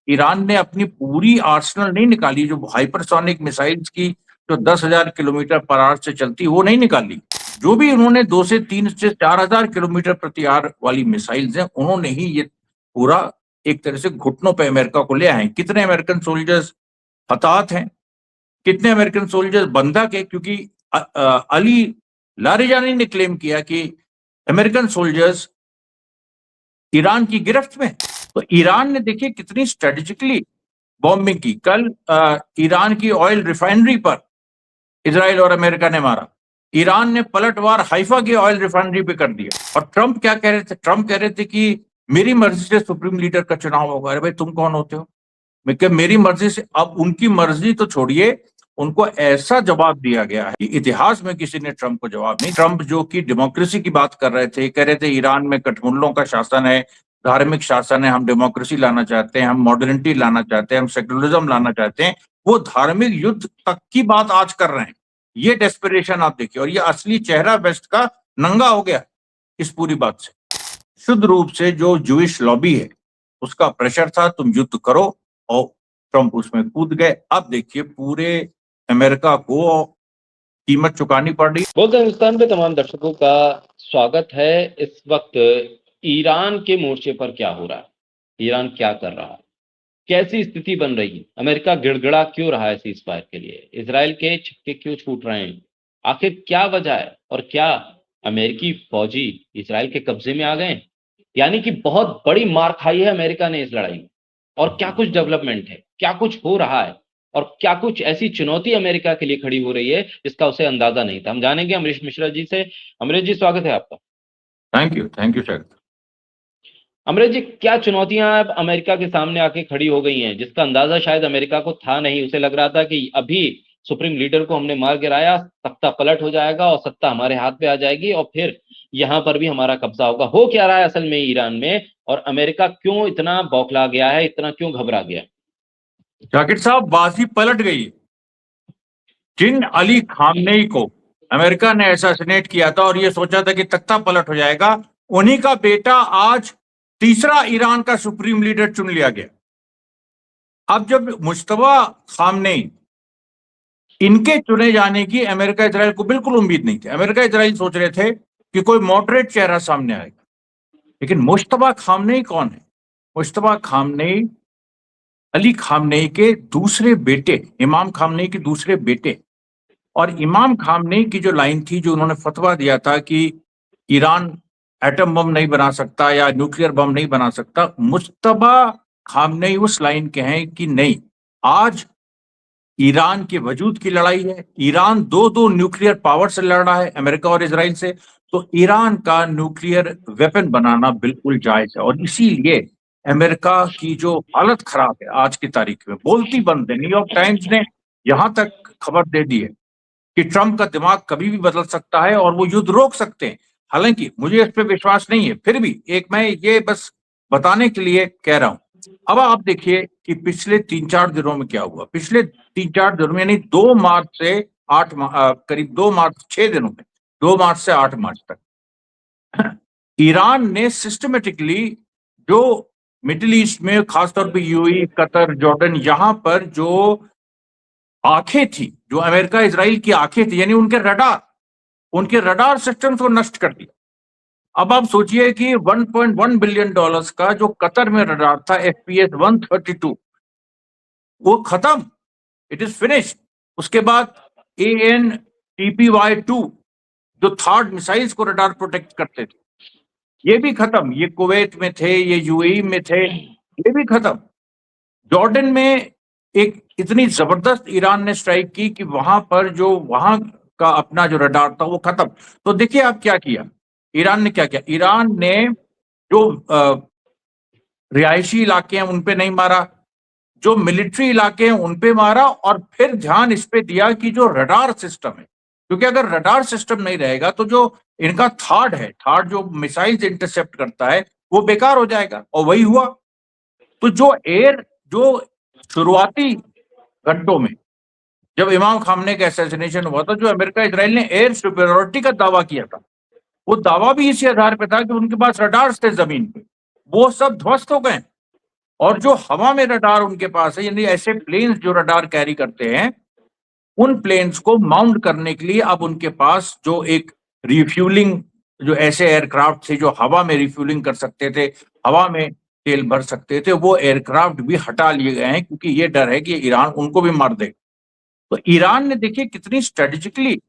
Iran ने अपनी पूरी आर्सनल नहीं निकाली, जो हाइपरसोनिक मिसाइल्स की जो 10,000 किलोमीटर पर आवर से चलती, वो नहीं निकाली। जो भी उन्होंने 2 से 3 से 4,000 किलोमीटर प्रति आवर वाली मिसाइल्स हैं, उन्होंने ही ये पूरा एक तरह से घुटनों पे अमेरिका को ले आए। कितने अमेरिकन सोल्जर्स हताहत हैं, कितने अमेरिकन सोल्जर्स बंधक है, क्योंकि अली लारिजानी ने क्लेम किया कि अमेरिकन सोल्जर्स ईरान की गिरफ्त में। तो ईरान ने देखिए कितनी स्ट्रेटेजिकली बॉम्बिंग की। कल ईरान की ऑयल रिफाइनरी पर इजराइल और अमेरिका ने मारा। ईरान ने पलटवार हाइफा की ऑयल रिफाइनरी पे कर दिया। और ट्रंप क्या कह रहे थे? ट्रंप कह रहे थे कि मेरी मर्जी से सुप्रीम लीडर का चुनाव होगा। अरे भाई, तुम कौन होते हो? मैं क्या मेरी मर्जी से? अब उनकी मर्जी तो छोड़िए, उनको ऐसा जवाब दिया गया है कि इतिहास में किसी ने ट्रंप को जवाब नहीं। ट्रंप जो कि डेमोक्रेसी की बात कर रहे थे, कह रहे थे ईरान में कठमुल्लों का शासन है, धार्मिक शासन है, हम डेमोक्रेसी लाना चाहते हैं, हम मॉडर्निटी लाना चाहते हैं, हम सेक्युलरिज्म लाना चाहते हैं, वो धार्मिक युद्ध तक की बात आज कर रहे हैं। ये डेस्परेशन आप देखिए, और ये असली चेहरा वेस्ट का नंगा हो गया इस पूरी बात से। शुद्ध रूप से जो जूइश लॉबी है उसका प्रेशर था, तुम युद्ध करो, और ट्रंप उसमें कूद गए। अब देखिए पूरे अमेरिका को कीमत चुकानी पड़ रही। बोलते हिंदुस्तान पे तमाम दर्शकों का स्वागत है। इस वक्त ईरान के मोर्चे पर क्या हो रहा है, ईरान क्या कर रहा है, कैसी स्थिति बन रही है, अमेरिका गिड़गिड़ा क्यों रहा है सीज फायर के लिए, इजराइल के छक्के क्यों छूट रहे हैं, आखिर क्या वजह है, और क्या अमेरिकी फौजी इजराइल के कब्जे में आ गए? यानी कि बहुत बड़ी मार खाई है अमेरिका ने इस लड़ाई में। और क्या कुछ डेवलपमेंट है, क्या कुछ हो रहा है, और क्या कुछ ऐसी चुनौती अमेरिका के लिए खड़ी हो रही है जिसका उसे अंदाजा नहीं था, हम जानेंगे अमरीश मिश्रा जी से। अमरीश जी, स्वागत है आपका। Thank you sir. Amrish ji, क्या चुनौतियां अब अमेरिका के सामने आके खड़ी हो गई हैं जिसका अंदाजा शायद अमेरिका को था नहीं? उसे लग रहा था कि अभी सुप्रीम लीडर को हमने मार गिराया, सत्ता पलट हो जाएगा और सत्ता हमारे हाथ पे आ जाएगी और फिर यहाँ पर भी हमारा कब्जा होगा। हो क्या रहा है असल में ईरान में, और अमेरिका क्यों इतना बौखला गया है, इतना क्यों घबरा गया? जाकिर साहब, बाजी पलट गई। जिन अली खामनेई को अमेरिका ने असैसिनेट किया था और ये सोचा था कि तख्ता पलट हो जाएगा, उन्हीं का बेटा आज तीसरा ईरान का सुप्रीम लीडर चुन लिया गया। अब जब मुश्तबा खामनेई, इनके चुने जाने की अमेरिका इजराइल को बिल्कुल उम्मीद नहीं थी। अमेरिका इजराइल सोच रहे थे कि कोई मॉडरेट चेहरा सामने आएगा, लेकिन मुश्तबा खामनेई कौन है? मुश्तबा खामनेई अली खामनेई के दूसरे बेटे, इमाम खामनेई के दूसरे बेटे। और इमाम खामनेई की जो लाइन थी, जो उन्होंने फतवा दिया था कि ईरान एटम बम नहीं बना सकता या न्यूक्लियर बम नहीं बना सकता, मुश्तबा खामनेई उस लाइन के हैं कि नहीं, आज ईरान के वजूद की लड़ाई है। ईरान दो न्यूक्लियर पावर से लड़ रहा है, अमेरिका और इजराइल से। तो ईरान का न्यूक्लियर वेपन बनाना बिल्कुल जायज है, और इसीलिए अमेरिका की जो हालत खराब है आज की तारीख में, बोलती बंद है। न्यूयॉर्क टाइम्स ने यहां तक खबर दे दी है कि ट्रंप का दिमाग कभी भी बदल सकता है और वो युद्ध रोक सकते हैं। हालांकि मुझे इस पर विश्वास नहीं है, फिर भी एक मैं ये बस बताने के लिए कह रहा हूं। अब आप देखिए कि पिछले 3-4 दिनों में क्या हुआ। पिछले 3-4 दिनों में, यानी 2 मार्च से 8 करीब 2 मार्च 6 दिनों में, 2 मार्च से 8 मार्च तक ईरान ने सिस्टमेटिकली जो मिडिल ईस्ट में, खासतौर पर यूएई, कतर, जॉर्डन, यहां पर जो आंखें थी, जो अमेरिका इजराइल की आंखें थी, यानी उनके रडार सिस्टम्स को नष्ट कर दिया। अब आप सोचिए कि 1.1 बिलियन डॉलर्स का जो कतर में रडार था, FPS 132, वो खत्म, इट इज फिनिश्ड। उसके बाद AN/TPY-2 जो थर्ड मिसाइल्स को रडार प्रोटेक्ट करते थे, ये भी खत्म। ये कुवैत में थे, ये यूएई में थे, ये भी खत्म। जॉर्डन में एक इतनी जबरदस्त ईरान ने स्ट्राइक की कि वहां पर जो वहां का अपना जो रडार था वो खत्म। तो देखिए आप क्या किया ईरान ने, क्या किया ईरान ने, जो रिहायशी इलाके हैं उन पे नहीं मारा, जो मिलिट्री इलाके हैं उन पे मारा, और फिर ध्यान इस पे दिया कि जो रडार सिस्टम है, क्योंकि अगर रडार सिस्टम नहीं रहेगा तो जो इनका थर्ड जो मिसाइल्स इंटरसेप्ट करता है वो बेकार हो जाएगा, और वही हुआ। तो जो शुरुआती घंटों में जब इमाम खामने का असैसिनेशन हुआ था, जो अमेरिका इजराइल ने एयर सुपेरियोरिटी का दावा किया था, वो दावा भी इसी आधार पे था कि उनके पास रडार्स थे जमीन पे, वो सब ध्वस्त हो गए। और जो हवा में रडार उनके पास है, यानी ऐसे प्लेन्स जो रडार कैरी करते हैं, उन प्लेन्स को माउंट करने के लिए अब उनके पास जो एक रिफ्यूलिंग, जो ऐसे एयरक्राफ्ट थे जो हवा में रिफ्यूलिंग कर सकते थे, हवा में तेल भर सकते थे, वो एयरक्राफ्ट भी हटा लिए गए हैं, क्योंकि ये डर है कि ईरान उनको भी मार दे। तो ईरान ने देखिए कितनी स्ट्रेटेजिकली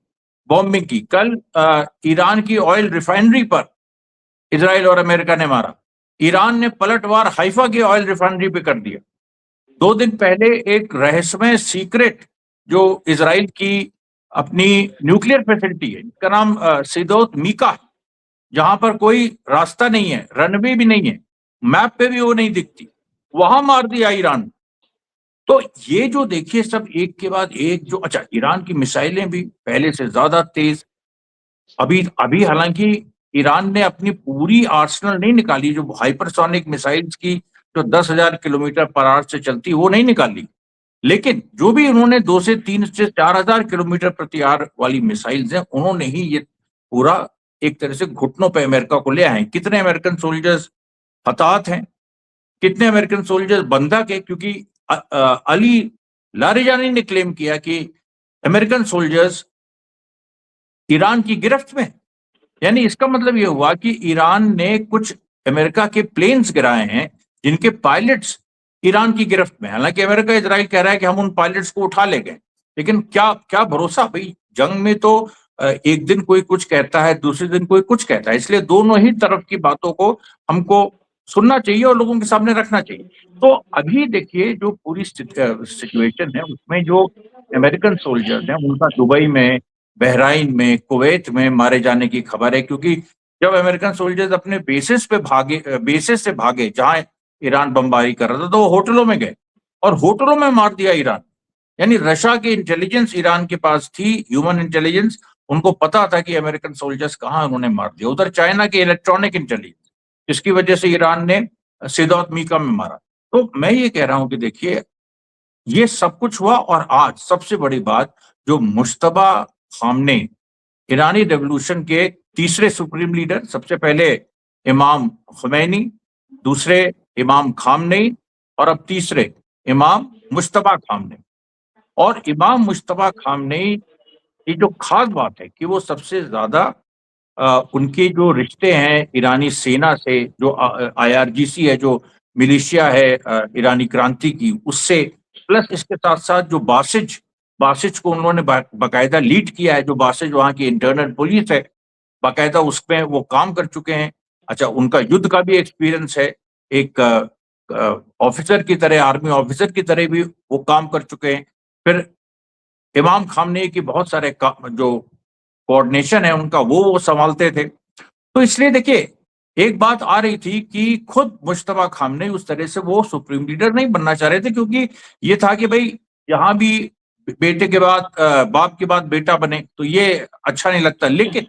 बॉम्बिंग की। कल ईरान की ऑयल रिफाइनरी पर इजराइल और अमेरिका ने मारा। ईरान ने पलटवार हाइफा की ऑयल रिफाइनरी पे कर दिया। 2 दिन पहले एक रहस्यमय सीक्रेट जो इजराइल की अपनी न्यूक्लियर फैसिलिटी है, इसका नाम सिदोत मीका है, जहां पर कोई रास्ता नहीं है, रनवे भी नहीं है, मैप पे भी वो नहीं दिखती, वहां मार दिया ईरान ने। तो ये जो देखिए सब एक के बाद एक, जो अच्छा ईरान की मिसाइलें भी पहले से ज्यादा तेज। अभी अभी हालांकि ईरान ने अपनी पूरी आर्सेनल नहीं निकाली, जो हाइपरसोनिक मिसाइल्स की जो 10,000 किलोमीटर पर आवर से चलती, वो नहीं निकाली, लेकिन जो भी उन्होंने 2 से 3 से 4,000 किलोमीटर प्रति आवर वाली मिसाइल्स हैं, उन्होंने ही ये पूरा एक तरह से घुटनों पे अमेरिका को ले आए हैं। कितने अमेरिकन सोल्जर्स हताहत हैं, कितने अमेरिकन सोल्जर्स बंधक है, क्योंकि अली लारिजानी ने क्लेम किया कि अमेरिकन सोल्जर्स ईरान की गिरफ्त में। यानी इसका मतलब यह हुआ कि ईरान ने कुछ अमेरिका के प्लेन्स गिराए हैं जिनके पायलट्स ईरान की गिरफ्त में। हालांकि अमेरिका इजराइल कह रहा है कि हम उन पायलट्स को उठा ले गए, लेकिन क्या क्या भरोसा भाई, जंग में तो एक दिन कोई कुछ कहता है, दूसरे दिन कोई कुछ कहता है, इसलिए दोनों ही तरफ की बातों को हमको सुनना चाहिए और लोगों के सामने रखना चाहिए। तो अभी देखिए जो पूरी सिचुएशन है, उसमें जो अमेरिकन सोल्जर्स हैं उनका दुबई में, बहराइन में, कुवैत में मारे जाने की खबर है, क्योंकि जब अमेरिकन सोल्जर्स अपने बेसिस से भागे जहां ईरान बमबारी कर रहा था, तो वो होटलों में गए और होटलों में मार दिया ईरान। यानी रशिया की इंटेलिजेंस ईरान के पास थी, ह्यूमन इंटेलिजेंस, उनको पता था कि अमेरिकन सोल्जर्स कहाँ, उन्होंने मार दिया। उधर चाइना की इलेक्ट्रॉनिक इंटेलिजेंस, जिसकी वजह से ईरान ने सिदौत मीका में मारा। तो मैं ये कह रहा हूं कि देखिए ये सब कुछ हुआ, और आज सबसे बड़ी बात, जो मुश्तबा खामनेई, ईरानी रेवोल्यूशन के तीसरे सुप्रीम लीडर, सबसे पहले इमाम खुमैनी, दूसरे इमाम खामनेई, और अब तीसरे इमाम मुश्तबा खामनेई। और इमाम मुश्तबा खामनेई की जो खास बात है कि वो सबसे ज्यादा उनके जो रिश्ते हैं ईरानी सेना से, जो IRGC है, जो मिलिशिया है ईरानी क्रांति की, उससे, प्लस इसके साथ साथ जो बासिज को उन्होंने बाकायदा लीड किया है, जो बासिज वहाँ की इंटरनल पुलिस है, बाकायदा उसमें वो काम कर चुके हैं। अच्छा, उनका युद्ध का भी एक्सपीरियंस है, एक ऑफिसर की तरह, आर्मी ऑफिसर की तरह भी वो काम कर चुके हैं। फिर इमाम खामनेई की बहुत सारे जो कोऑर्डिनेशन है उनका, वो संभालते थे। तो इसलिए देखिए एक बात आ रही थी कि खुद मुश्तबा खामनेई उस तरह से वो सुप्रीम लीडर नहीं बनना चाह रहे थे, क्योंकि ये था कि भाई यहाँ भी बेटे के बाद बाप के बाद बेटा बने, तो ये अच्छा नहीं लगता। लेकिन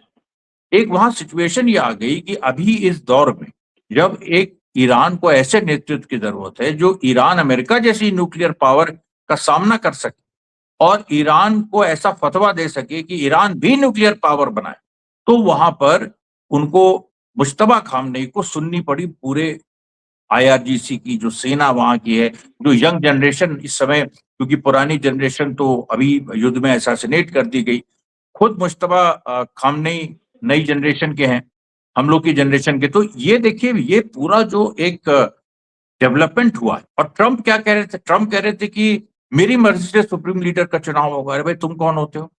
एक वहां सिचुएशन ये आ गई कि अभी इस दौर में जब एक ईरान को ऐसे नेतृत्व की जरूरत है जो ईरान अमेरिका जैसी न्यूक्लियर पावर का सामना कर सके और ईरान को ऐसा फतवा दे सके कि ईरान भी न्यूक्लियर पावर बनाए, तो वहां पर उनको मुश्तबा खामनेई को सुननी पड़ी पूरे IRGC की जो सेना वहां की है, जो यंग जनरेशन इस समय, क्योंकि पुरानी जनरेशन तो अभी युद्ध में असैसिनेट कर दी गई। खुद मुश्तबा खामनेई नई जनरेशन के हैं, हम लोग की जनरेशन के। तो ये देखिए ये पूरा जो एक डेवलपमेंट हुआ है। और ट्रंप क्या कह रहे थे? ट्रंप कह रहे थे कि मेरी मर्जी से सुप्रीम लीडर का चुनाव होगा। अरे भाई तुम कौन होते हो?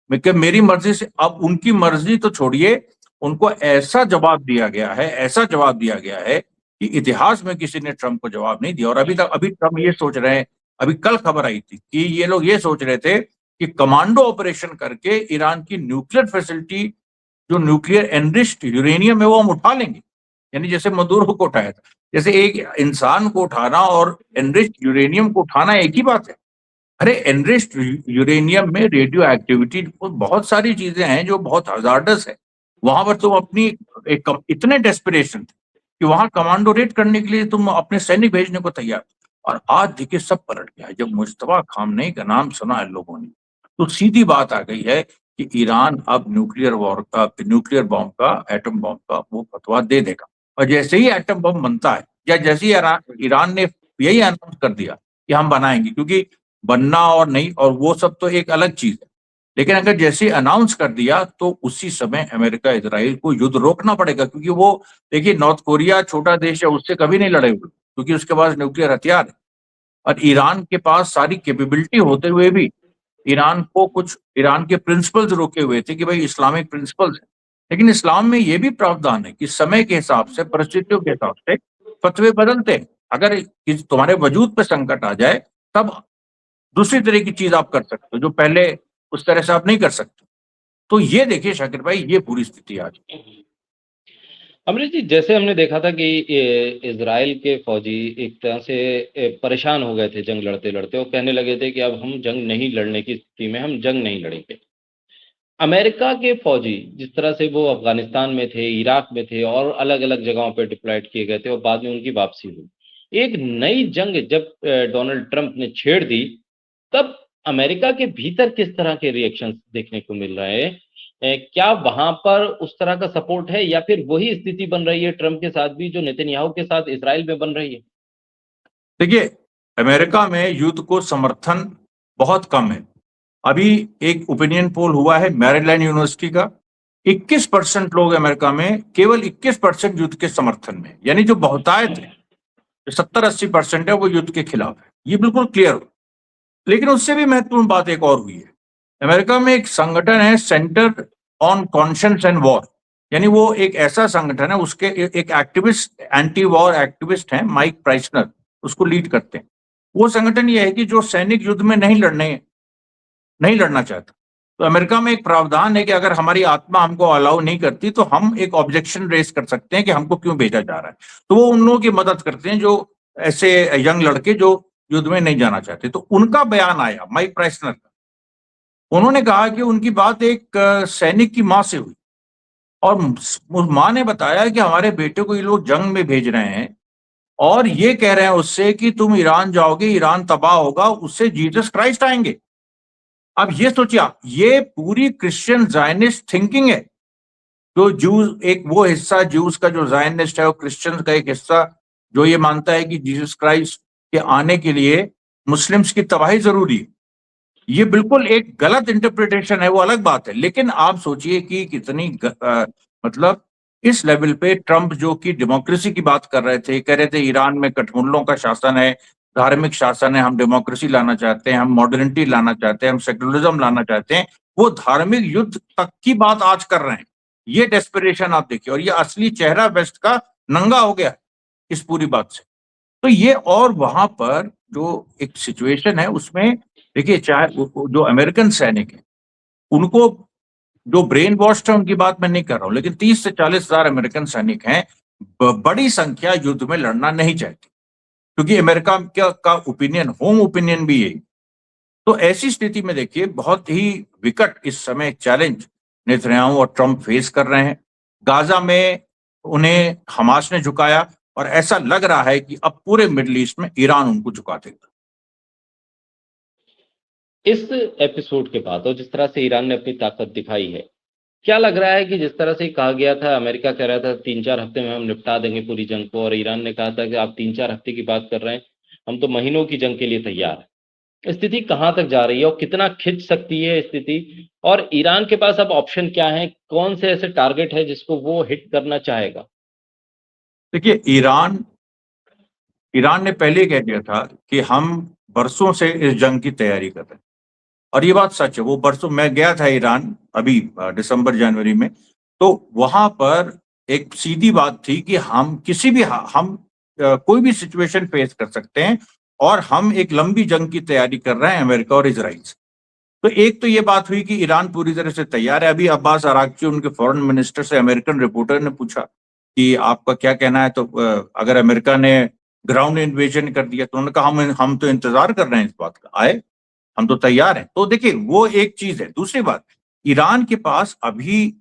मैं क्या मेरी मर्जी से? अब उनकी मर्जी तो छोड़िए, उनको ऐसा जवाब दिया गया है, ऐसा जवाब दिया गया है कि इतिहास में किसी ने ट्रंप को जवाब नहीं दिया। और अभी ट्रंप ये सोच रहे हैं, अभी कल खबर आई थी कि ये लोग ये सोच रहे थे कि कमांडो ऑपरेशन करके ईरान की न्यूक्लियर फैसिलिटी, जो न्यूक्लियर एनरिच्ड यूरेनियम है, वो हम उठा लेंगे। यानी जैसे मदुरो को उठाया था, जैसे एक इंसान को उठाना और एनरिच्ड यूरेनियम को उठाना एक ही बात है। अरे एनरिच्ड यूरेनियम में रेडियो एक्टिविटी, बहुत सारी चीजें हैं जो बहुत हजार्डस है। वहां पर तुम अपनी इतने डेस्परेशन थे कि वहां कमांडो रेड करने के लिए तुम अपने सैनिक भेजने को तैयार। और आज देखिए सब पलट गया है। जब मुश्तबा खामनेई का नाम सुना है लोगों ने, तो सीधी बात आ गई है कि ईरान अब न्यूक्लियर वॉर का, न्यूक्लियर बॉम्ब का, एटम बॉम्ब का वो फतवा दे देगा। और जैसे ही एटम बम बनता है, या जैसे ही ईरान ने यही अनाउंस कर दिया कि हम बनाएंगे, क्योंकि बनना और नहीं और वो सब तो एक अलग चीज है, लेकिन अगर जैसे अनाउंस कर दिया तो उसी समय अमेरिका इजराइल को युद्ध रोकना पड़ेगा, क्योंकि वो देखिए नॉर्थ कोरिया छोटा देश है, उससे कभी नहीं लड़े हुए क्योंकि उसके पास न्यूक्लियर हथियार है, और ईरान के पास सारी कैपेबिलिटी होते हुए भी ईरान के प्रिंसिपल्स रोके हुए थे कि भाई इस्लामिक प्रिंसिपल्स है। लेकिन इस्लाम में ये भी प्रावधान है कि समय के हिसाब से, परिस्थितियों के हिसाब से फतवे बदलते हैं। अगर तुम्हारे वजूद पे संकट आ जाए तब दूसरी तरह की चीज आप कर सकते हो जो पहले उस तरह से आप नहीं कर सकते। तो ये देखिए शाकिर भाई, ये पूरी स्थिति आज। अमरीश जी, जैसे हमने देखा था कि इजराइल के फौजी एक तरह से परेशान हो गए थे जंग लड़ते लड़ते, और कहने लगे थे कि अब हम जंग नहीं लड़ने की स्थिति में, हम जंग नहीं लड़ेंगे। अमेरिका के फौजी जिस तरह से वो अफगानिस्तान में थे, इराक में थे और अलग अलग जगहों पर डिप्लॉयड किए गए थे, और बाद में उनकी वापसी हुई। एक नई जंग जब डोनाल्ड ट्रंप ने छेड़ दी, तब अमेरिका के भीतर किस तरह के रिएक्शंस देखने को मिल रहे हैं? क्या वहां पर उस तरह का सपोर्ट है, या फिर वही स्थिति बन रही है ट्रंप के साथ भी जो नेतन्याहू के साथ इसराइल में बन रही है? देखिए, अमेरिका में युद्ध को समर्थन बहुत कम है। अभी एक ओपिनियन पोल हुआ है मैरीलैंड यूनिवर्सिटी का, 21% लोग अमेरिका में, केवल 21% युद्ध के समर्थन में, यानी जो बहुतायत है, जो 70-80% है, वो युद्ध के खिलाफ है। ये बिल्कुल क्लियर हो। लेकिन उससे भी महत्वपूर्ण बात एक और हुई है। अमेरिका में एक संगठन है centre on conscience and war, यानी वो एक ऐसा संगठन है, उसके एक एक्टिविस्ट, एंटी वॉर एक्टिविस्ट हैं, माइक प्राइसनर, उसको लीड करते हैं। वो संगठन ये है कि जो सैनिक युद्ध में नहीं लड़ना चाहता, तो अमेरिका में एक प्रावधान है कि अगर हमारी आत्मा हमको अलाउ नहीं करती तो हम एक ऑब्जेक्शन रेज कर सकते हैं कि हमको क्यों भेजा जा रहा है। तो वो उन लोगों की मदद करते हैं जो ऐसे यंग लड़के जो युद्ध में नहीं जाना चाहते। तो उनका बयान आया माइक प्राइसनर का, उन्होंने कहा कि उनकी बात एक सैनिक की मां से हुई, और उस मां ने बताया कि हमारे बेटे को ये लोग जंग में भेज रहे हैं और ये कह रहे हैं उससे कि तुम ईरान जाओगे, ईरान तबाह होगा, उससे जीसस क्राइस्ट आएंगे। अब ये सोचिए आप, ये पूरी क्रिश्चियन जायनिस्ट थिंकिंग है। जो जूस, एक वो हिस्सा जूस का जो जायनिस्ट है, वो क्रिश्चियंस का एक हिस्सा जो ये मानता है कि जीसस क्राइस्ट के आने के लिए मुस्लिम्स की तबाही जरूरी है। ये बिल्कुल एक गलत इंटरप्रिटेशन है, वो अलग बात है। लेकिन आप सोचिए कि कितनी मतलब इस लेवल पे ट्रंप, जो कि डेमोक्रेसी की बात कर रहे थे, कह रहे थे ईरान में कठमुल्लों का शासन है, धार्मिक शासन है, हम डेमोक्रेसी लाना चाहते हैं, हम मॉडर्निटी लाना चाहते हैं, हम सेक्युलरिज्म लाना चाहते हैं, वो धार्मिक युद्ध तक की बात आज कर रहे हैं। ये डेस्परेशन आप देखिए, और ये असली चेहरा वेस्ट का नंगा हो गया इस पूरी बात से। तो ये, और वहां पर जो एक सिचुएशन है उसमें देखिए, चाहे जो अमेरिकन सैनिक है उनको जो ब्रेन वॉश है उनकी बात मैं नहीं कर रहा हूं, लेकिन 30 से 40 हजार अमेरिकन सैनिक हैं, बड़ी संख्या युद्ध में लड़ना नहीं चाहती, क्योंकि अमेरिका का ओपिनियन, होम ओपिनियन भी यही। तो ऐसी स्थिति में देखिए, बहुत ही विकट इस समय चैलेंज नेतन्याहू और ट्रंप फेस कर रहे हैं। गाजा में उन्हें हमास ने झुकाया, और ऐसा लग रहा है कि अब पूरे मिडिल ईस्ट में ईरान उनको झुका देगा। इस एपिसोड के बाद और जिस तरह से ईरान ने अपनी ताकत दिखाई है, क्या लग रहा है कि जिस तरह से कहा गया था, अमेरिका कह रहा था 3-4 हफ्ते में हम निपटा देंगे पूरी जंग को, और ईरान ने कहा था कि आप 3-4 हफ्ते की बात कर रहे हैं, हम तो महीनों की जंग के लिए तैयार है। स्थिति कहां तक जा रही है और कितना खिंच सकती है स्थिति, और ईरान के पास अब ऑप्शन क्या है, कौन से ऐसे टारगेट है जिसको वो हिट करना चाहेगा? देखिए, ईरान ने पहले कह दिया था कि हम बरसों से इस जंग की तैयारी कर रहे हैं, और ये बात सच है। वो बरसों, मैं गया था ईरान अभी दिसंबर जनवरी में, तो वहां पर एक सीधी बात थी कि हम किसी भी हम कोई भी सिचुएशन फेस कर सकते हैं, और हम एक लंबी जंग की तैयारी कर रहे हैं अमेरिका और इजराइल से। तो एक तो ये बात हुई कि ईरान पूरी तरह से तैयार है। अभी अब्बास अरागची, उनके फॉरेन मिनिस्टर, से अमेरिकन रिपोर्टर ने पूछा कि आपका क्या कहना है, तो अगर अमेरिका ने ग्राउंड इन्वेजन कर दिया, तो उन्होंने कहा हम तो इंतजार कर रहे हैं इस बात का, आए, हम तो तैयार हैं। तो देखिए, वो एक चीज है। दूसरी बात, ईरान के पास अभी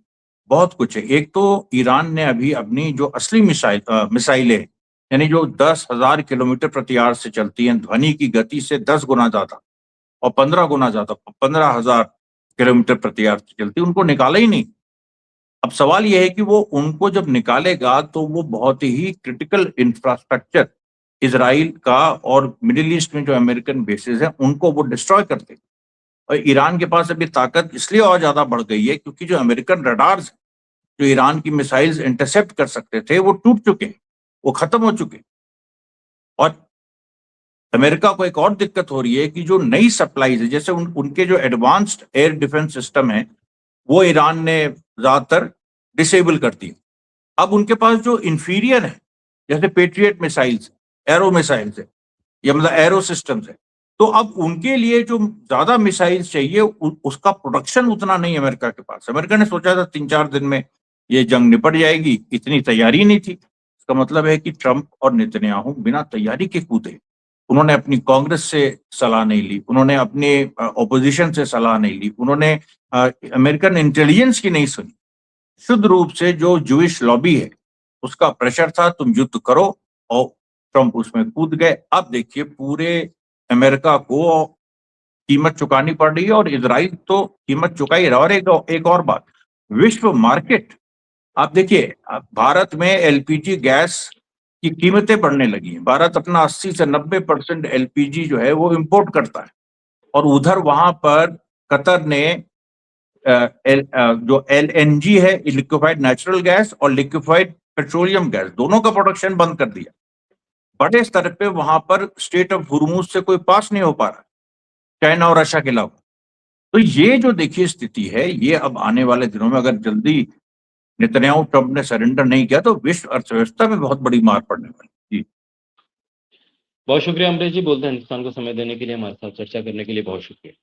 बहुत कुछ है। एक तो ईरान ने अभी अपनी जो असली मिसाइलें, यानी जो 10,000 किलोमीटर प्रति आवर से चलती हैं, ध्वनि की गति से 10 गुना ज्यादा और 15 गुना ज्यादा, 15,000 किलोमीटर प्रति आवर से चलती, उनको निकाला ही नहीं। अब सवाल यह है कि वो उनको जब निकालेगा तो वो बहुत ही क्रिटिकल इंफ्रास्ट्रक्चर, इजराइल का और मिडिल ईस्ट में जो अमेरिकन बेसेस हैं उनको वो डिस्ट्रॉय कर देंगे। और ईरान के पास अभी ताकत इसलिए और ज्यादा बढ़ गई है क्योंकि जो अमेरिकन रडार्स जो ईरान की मिसाइल्स इंटरसेप्ट कर सकते थे वो टूट चुके हैं, वो खत्म हो चुके हैं। और अमेरिका को एक और दिक्कत हो रही है कि जो नई सप्लाईज है, जैसे उनके जो एडवांस्ड एयर डिफेंस सिस्टम है वो ईरान ने ज्यादातर डिसेबल कर दी। अब उनके पास जो इंफीरियर है, जैसे पेट्रियट मिसाइल्स, एरो मिसाइल्स है या मतलब एरो सिस्टम्स है, तो अब उनके लिए जो ज्यादा मिसाइल्स चाहिए उसका प्रोडक्शन उतना नहीं अमेरिका के पास। अमेरिका ने सोचा था 3-4 दिन में ये जंग निपट जाएगी, इतनी तैयारी नहीं थी। इसका मतलब है कि ट्रंप और नेतन्याहू बिना तैयारी के कूदे। उन्होंने अपनी कांग्रेस से सलाह नहीं ली, उन्होंने अपने ऑपोजिशन से सलाह नहीं ली, उन्होंने अमेरिकन इंटेलिजेंस की नहीं सुनी। शुद्ध रूप से जो जूइश लॉबी है उसका प्रेशर था, तुम युद्ध करो, और ट्रंप उसमें कूद गए। अब देखिए पूरे अमेरिका को कीमत चुकानी पड़ रही है और इजराइल तो कीमत चुकाई रहा। और एक और बात, विश्व मार्केट, आप देखिए भारत में एलपीजी गैस की कीमतें बढ़ने लगी हैं। भारत अपना 80 से 90% एलपीजी जो है वो इंपोर्ट करता है, और उधर वहां पर कतर ने जो एलएनजी है, लिक्विफाइड नेचुरल गैस, और लिक्विफाइड पेट्रोलियम गैस, दोनों का प्रोडक्शन बंद कर दिया। बड़े स्तर पे वहां पर स्टेट ऑफ हुर्मुज से कोई पास नहीं हो पा रहा, चाइना और रशिया के अलावा। तो ये जो देखिए स्थिति है, ये अब आने वाले दिनों में अगर जल्दी नेतन्याहू ट्रंप ने सरेंडर नहीं किया तो विश्व अर्थव्यवस्था में बहुत बड़ी मार पड़ने वाली। जी बहुत शुक्रिया अमरीश जी, बोलते हैं हिंदुस्तान को समय देने के लिए, हमारे साथ चर्चा करने के लिए बहुत शुक्रिया।